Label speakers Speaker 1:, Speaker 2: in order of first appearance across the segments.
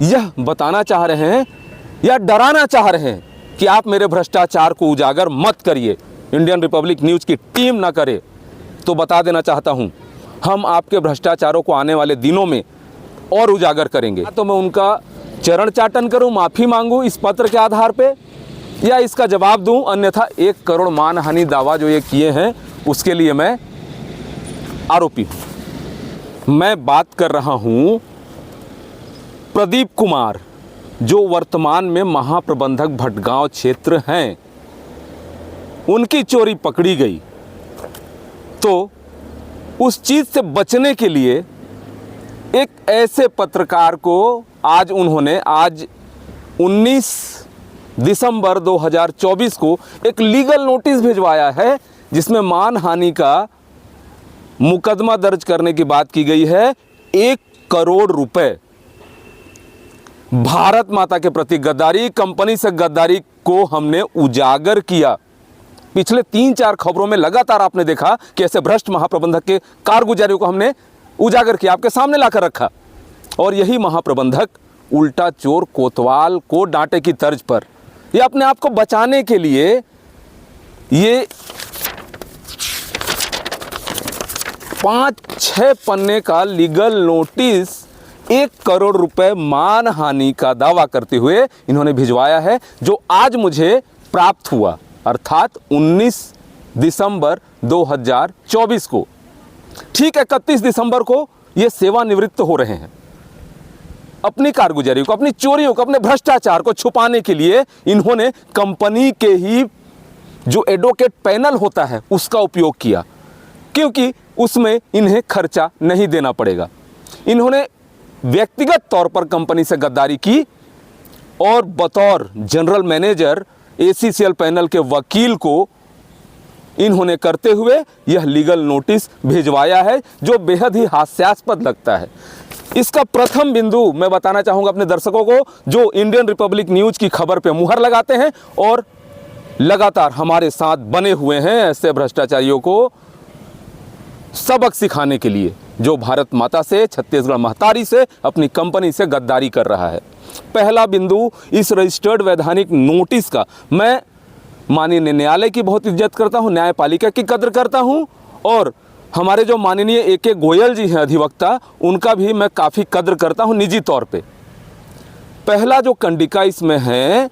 Speaker 1: यह बताना चाह रहे हैं या डराना चाह रहे हैं कि आप मेरे भ्रष्टाचार को उजागर मत करिए, इंडियन रिपब्लिक न्यूज़ की टीम ना करे। तो बता देना चाहता हूं, हम आपके भ्रष्टाचारों को आने वाले दिनों में और उजागर करेंगे। तो मैं उनका चरण चाटन करूं, माफ़ी मांगूं इस पत्र के आधार पे, या इसका जवाब दूं, अन्यथा 1 करोड़ मानहानि दावा जो ये किए हैं उसके लिए मैं आरोपी हूं। मैं बात कर रहा हूं प्रदीप कुमार, जो वर्तमान में महाप्रबंधक भटगांव क्षेत्र हैं। उनकी चोरी पकड़ी गई तो उस चीज़ से बचने के लिए एक ऐसे पत्रकार को आज 19 दिसंबर 2024 को एक लीगल नोटिस भिजवाया है, जिसमें मानहानि का मुकदमा दर्ज करने की बात की गई है। 1 करोड़ रुपए भारत माता के प्रति गद्दारी, कंपनी से गद्दारी को हमने उजागर किया। पिछले 3-4 खबरों में लगातार आपने देखा कि ऐसे भ्रष्ट महाप्रबंधक के कारगुजारियों को हमने उजागर किया, आपके सामने लाकर रखा। और यही महाप्रबंधक उल्टा चोर कोतवाल को डांटे की तर्ज पर ये अपने आप को बचाने के लिए ये 5-6 पन्ने का लीगल नोटिस 1 करोड़ रुपए मानहानि का दावा करते हुए इन्होंने भिजवाया है, जो आज मुझे प्राप्त हुआ, अर्थात 19 दिसंबर 2024 को। ठीक 31 दिसंबर को ये सेवानिवृत्त हो रहे हैं। अपनी कारगुजारी को, अपनी चोरियों को, अपने भ्रष्टाचार को छुपाने के लिए इन्होंने कंपनी के ही जो एडवोकेट पैनल होता है उसका उपयोग किया, क्योंकि उसमें इन्हें खर्चा नहीं देना पड़ेगा। इन्होंने व्यक्तिगत तौर पर कंपनी से गद्दारी की और बतौर जनरल मैनेजर ACCL पैनल के वकील को इन्होंने करते हुए यह लीगल नोटिस भिजवाया है, जो बेहद ही हास्यास्पद लगता है। इसका प्रथम बिंदु मैं बताना चाहूँगा अपने दर्शकों को, जो इंडियन रिपब्लिक न्यूज़ की खबर पे मुहर लगाते हैं और लगातार हमारे साथ बने हुए हैं ऐसे भ्रष्टाचारियों को सबक सिखाने के लिए, जो भारत माता से, छत्तीसगढ़ महतारी से, अपनी कंपनी से गद्दारी कर रहा है। पहला बिंदु, इस रजिस्टर्ड वैधानिक नोटिस का मैं माननीय न्यायालय की बहुत इज्जत करता हूं, न्यायपालिका की कद्र करता हूं, और हमारे जो माननीय AK गोयल जी हैं अधिवक्ता, उनका भी मैं काफ़ी कद्र करता हूं निजी तौर पे। पहला जो कंडिका इसमें है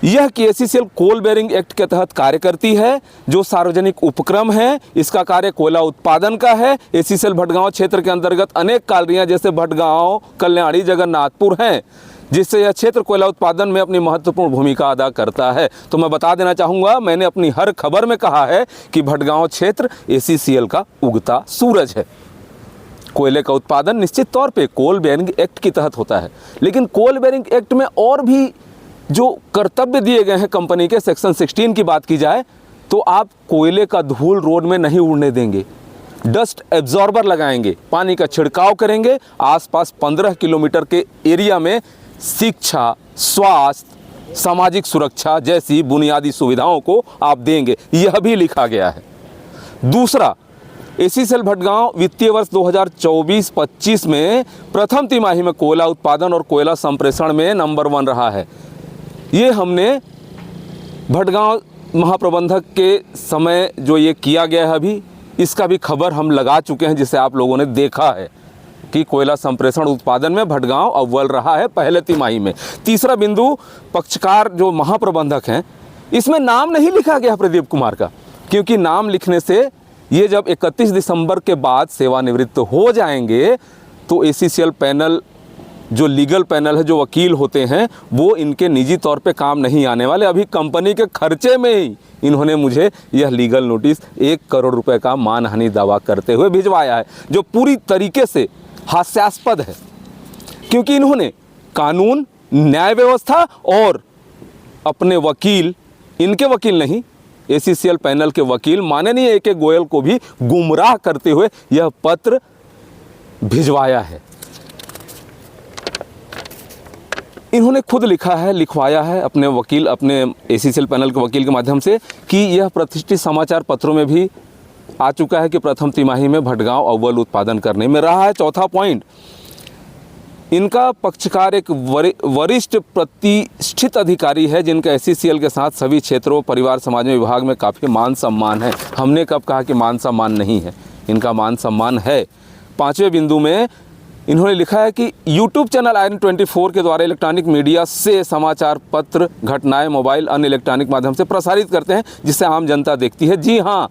Speaker 1: यह कि ACCL कोल बेरिंग एक्ट के तहत कार्य करती है, जो सार्वजनिक उपक्रम है। इसका कार्य कोयला उत्पादन का है। ACCL भटगांव क्षेत्र के अंतर्गत अनेक कालरियाँ जैसे भटगांव, कल्याणी, जगन्नाथपुर हैं, जिससे यह क्षेत्र कोयला उत्पादन में अपनी महत्वपूर्ण भूमिका अदा करता है। तो मैं बता देना चाहूँगा, मैंने अपनी हर खबर में कहा है कि भटगांव क्षेत्र ACCL का उगता सूरज है। कोयले का उत्पादन निश्चित तौर पे कोल बेरिंग एक्ट के तहत होता है, लेकिन कोल बेरिंग एक्ट में और भी जो कर्तव्य दिए गए हैं कंपनी के, सेक्शन 16 की बात की जाए तो आप कोयले का धूल रोड में नहीं उड़ने देंगे, डस्ट एब्जॉर्बर लगाएंगे, पानी का छिड़काव करेंगे, आसपास 15 किलोमीटर के एरिया में शिक्षा, स्वास्थ्य, सामाजिक सुरक्षा जैसी बुनियादी सुविधाओं को आप देंगे, यह भी लिखा गया है। दूसरा, ACCL भटगांव वित्तीय वर्ष 2024-25 में प्रथम तिमाही में कोयला उत्पादन और कोयला संप्रेषण में नंबर 1 रहा है। ये हमने भटगांव महाप्रबंधक के समय जो ये किया गया है, अभी इसका भी खबर हम लगा चुके हैं, जिसे आप लोगों ने देखा है कि कोयला संप्रेषण उत्पादन में भटगांव अव्वल रहा है पहले तिमाही में। तीसरा बिंदु, पक्षकार जो महाप्रबंधक हैं, इसमें नाम नहीं लिखा गया प्रदीप कुमार का, क्योंकि नाम लिखने से ये जब 31 दिसंबर के बाद सेवानिवृत्त हो जाएंगे तो ACCL पैनल, जो लीगल पैनल है, जो वकील होते हैं, वो इनके निजी तौर पे काम नहीं आने वाले। अभी कंपनी के खर्चे में ही इन्होंने मुझे यह लीगल नोटिस 1 करोड़ रुपए का मानहानि दावा करते हुए भिजवाया है, जो पूरी तरीके से हास्यास्पद है, क्योंकि इन्होंने कानून, न्याय व्यवस्था और अपने वकील, इनके वकील नहीं, ACCL पैनल के वकील माननीय AK गोयल को भी गुमराह करते हुए यह पत्र भिजवाया है। इन्होंने खुद लिखा है, लिखवाया है अपने वकील, अपने ACCL पैनल के वकील के माध्यम से, कि यह प्रतिष्ठित समाचार पत्रों में भी आ चुका है कि प्रथम तिमाही में भटगांव अव्वल उत्पादन करने में रहा है। चौथा पॉइंट, इनका पक्षकार एक वरिष्ठ प्रतिष्ठित अधिकारी है जिनका SCCL के साथ सभी क्षेत्रों, परिवार समाज में विभाग में काफ़ी मान सम्मान है। हमने कब कहा कि मान सम्मान नहीं है, इनका मान सम्मान है। 5वें बिंदु में इन्होंने लिखा है कि YouTube चैनल आयरन 24 के द्वारा इलेक्ट्रॉनिक मीडिया से समाचार पत्र, घटनाएं मोबाइल अन्य इलेक्ट्रॉनिक माध्यम से प्रसारित करते हैं जिससे आम जनता देखती है। जी हाँ,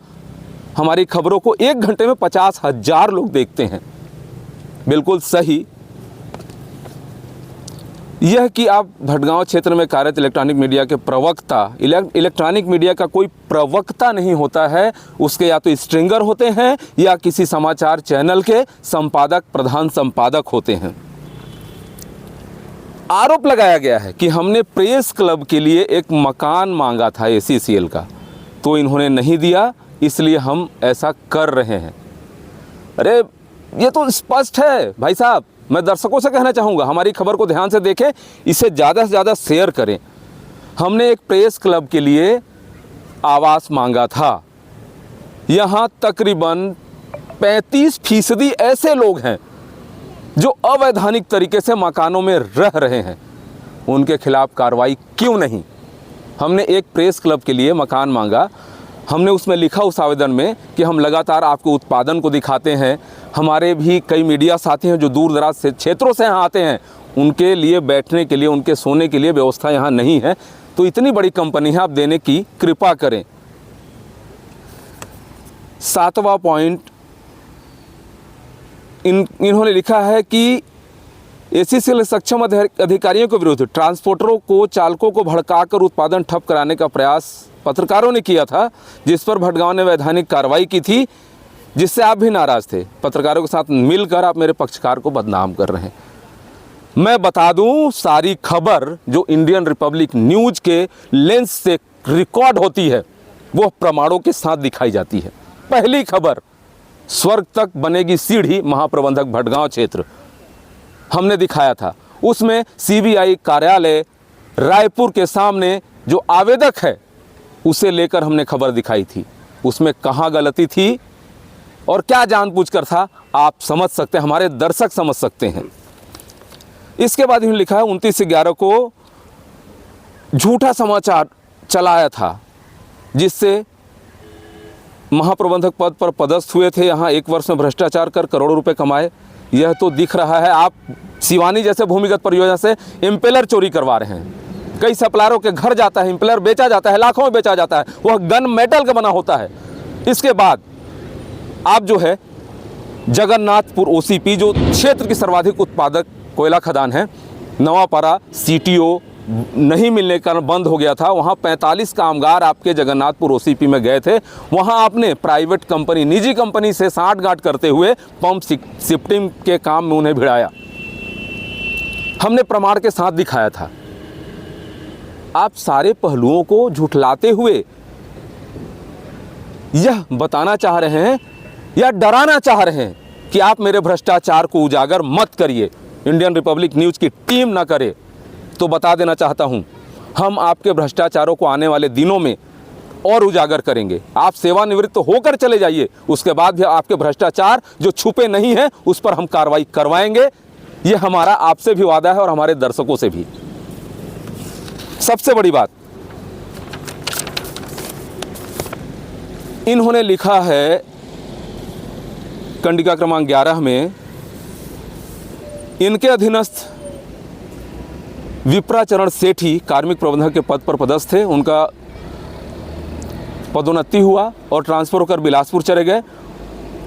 Speaker 1: हमारी खबरों को 1 घंटे में 50,000 लोग देखते हैं। बिल्कुल सही। यह कि आप भटगांव क्षेत्र में कार्यरत इलेक्ट्रॉनिक मीडिया के प्रवक्ता, इलेक्ट्रॉनिक मीडिया का कोई प्रवक्ता नहीं होता है, उसके या तो स्ट्रिंगर होते हैं या किसी समाचार चैनल के संपादक, प्रधान संपादक होते हैं। आरोप लगाया गया है कि हमने प्रेस क्लब के लिए एक मकान मांगा था SCCL का, तो इन्होंने नहीं दिया, इसलिए हम ऐसा कर रहे हैं। अरे ये तो स्पष्ट है भाई साहब। मैं दर्शकों से कहना चाहूँगा, हमारी खबर को ध्यान से देखें, इसे ज़्यादा से ज़्यादा शेयर करें। हमने एक प्रेस क्लब के लिए आवास मांगा था। यहाँ तकरीबन 35% ऐसे लोग हैं जो अवैधानिक तरीके से मकानों में रह रहे हैं। उनके खिलाफ कार्रवाई क्यों नहीं? हमने एक प्रेस क्लब के लिए मकान मांगा। हमने उसमें लिखा उस आवेदन में कि हम लगातार आपके उत्पादन को दिखाते हैं। हमारे भी कई मीडिया साथी हैं जो दूर दराज से क्षेत्रों से यहाँ आते हैं, उनके लिए बैठने के लिए, उनके सोने के लिए व्यवस्था यहाँ नहीं है। तो इतनी बड़ी कंपनी है, आप देने की कृपा करें। 7वां पॉइंट इन्होंने लिखा है कि SCCL सक्षम अधिकारियों के विरुद्ध ट्रांसपोर्टरों को, चालकों को भड़काकर उत्पादन ठप कराने का प्रयास पत्रकारों ने किया था, जिस पर भटगांव ने वैधानिक कार्रवाई की थी, जिससे आप भी नाराज थे। पत्रकारों के साथ मिलकर आप मेरे पक्षकार को बदनाम कर रहे हैं। मैं बता दूं, सारी खबर जो इंडियन रिपब्लिक न्यूज के लेंस से रिकॉर्ड होती है वो प्रमाणों के साथ दिखाई जाती है। पहली खबर, स्वर्ग तक बनेगी सीढ़ी, महाप्रबंधक भटगांव क्षेत्र, हमने दिखाया था। उसमें CBI कार्यालय रायपुर के सामने जो आवेदक है उसे लेकर हमने खबर दिखाई थी। उसमें कहाँ गलती थी और क्या जानबूझकर था, आप समझ सकते हैं, हमारे दर्शक समझ सकते हैं। इसके बाद इन्होंने लिखा है 29/11 को झूठा समाचार चलाया था जिससे महाप्रबंधक पद पर पदस्थ हुए थे। यहाँ 1 वर्ष में भ्रष्टाचार कर करोड़ों रुपए कमाए। यह तो दिख रहा है आप शिवानी जैसे भूमिगत परियोजना से इम्पेलर चोरी करवा रहे हैं। कई सप्लायरों के घर जाता है, इम्पेलर बेचा जाता है, लाखों में बेचा जाता है, वह गन मेटल का बना होता है। इसके बाद आप जो है जगन्नाथपुर OCP, जो क्षेत्र की सर्वाधिक उत्पादक कोयला खदान है, नवापारा CTO नहीं मिलने के कारण बंद हो गया था। वहाँ 45 कामगार आपके जगन्नाथपुर OCP में गए थे। वहाँ आपने प्राइवेट कंपनी, निजी कंपनी से साठगांठ करते हुए पंप शिफ्टिंग के काम में उन्हें भिड़ाया। हमने प्रमाण के साथ दिखाया था। आप सारे पहलुओं को झुठलाते हुए यह बताना चाह रहे हैं या डराना चाह रहे हैं कि आप मेरे भ्रष्टाचार को उजागर मत करिए, इंडियन रिपब्लिक न्यूज़ की टीम ना करे। तो बता देना चाहता हूं, हम आपके भ्रष्टाचारों को आने वाले दिनों में और उजागर करेंगे। आप सेवानिवृत्त होकर चले जाइए, उसके बाद भी आपके भ्रष्टाचार जो छुपे नहीं हैं उस पर हम कार्रवाई करवाएंगे। ये हमारा आपसे भी वादा है और हमारे दर्शकों से भी। सबसे बड़ी बात, इन्होंने लिखा है कंडिका क्रमांक 11 में, इनके अधीनस्थ विप्राचरण सेठी कार्मिक प्रबंधक के पद पर पदस्थ थे। उनका पदोन्नति हुआ और ट्रांसफर होकर बिलासपुर चले गए।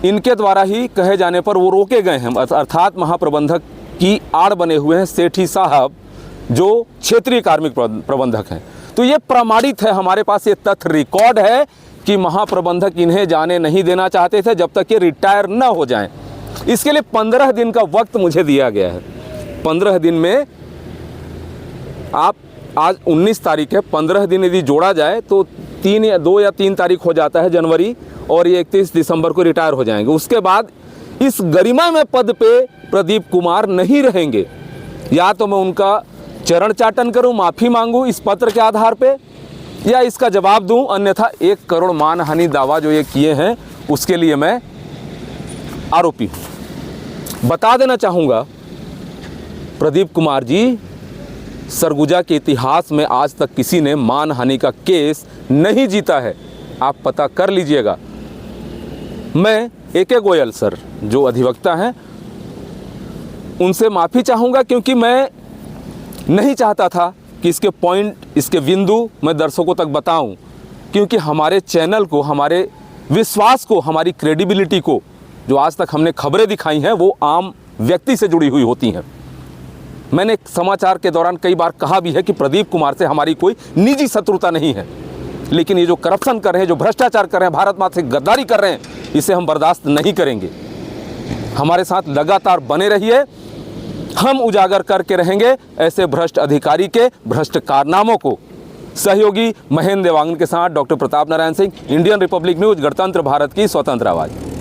Speaker 1: इनके द्वारा ही कहे जाने पर वो रोके गए हैं, अर्थात महाप्रबंधक की आड़ बने हुए हैं सेठी साहब, जो क्षेत्रीय कार्मिक प्रबंधक हैं। तो ये प्रमाणित है, हमारे पास ये तथ्य रिकॉर्ड है कि महाप्रबंधक इन्हें जाने नहीं देना चाहते थे जब तक ये रिटायर न हो जाएं। इसके लिए 15 दिन का वक्त मुझे दिया गया है। 15 दिन में आप, आज 19 तारीख है, 15 दिन यदि जोड़ा जाए तो 2 या 3 तारीख हो जाता है जनवरी, और ये 31 दिसंबर को रिटायर हो जाएंगे। उसके बाद इस गरिमा में पद पे प्रदीप कुमार नहीं रहेंगे। या तो मैं उनका चरण चाटन करूं, माफ़ी मांगूं इस पत्र के आधार पे, या इसका जवाब दूं, अन्यथा 1 करोड़ मानहानि दावा जो ये किए हैं उसके लिए मैं आरोपी हूं। बता देना चाहूँगा प्रदीप कुमार जी, सरगुजा के इतिहास में आज तक किसी ने मानहानि का केस नहीं जीता है, आप पता कर लीजिएगा। मैं AK गोयल सर जो अधिवक्ता हैं उनसे माफ़ी चाहूँगा, क्योंकि मैं नहीं चाहता था कि इसके पॉइंट, इसके बिंदु मैं दर्शकों तक बताऊं, क्योंकि हमारे चैनल को, हमारे विश्वास को, हमारी क्रेडिबिलिटी को, जो आज तक हमने खबरें दिखाई हैं वो आम व्यक्ति से जुड़ी हुई होती हैं। मैंने समाचार के दौरान कई बार कहा भी है कि प्रदीप कुमार से हमारी कोई निजी शत्रुता नहीं है, लेकिन ये जो करप्शन कर रहे हैं, जो भ्रष्टाचार कर रहे हैं, भारत माता से गद्दारी कर रहे हैं, इसे हम बर्दाश्त नहीं करेंगे। हमारे साथ लगातार बने रहिए, हम उजागर करके रहेंगे ऐसे भ्रष्ट अधिकारी के भ्रष्ट कारनामों को। सहयोगी महेंद्र देवांगन के साथ doctor Pratap Narayan Singh, Indian Republic news, गणतंत्र भारत की स्वतंत्र आवाज़।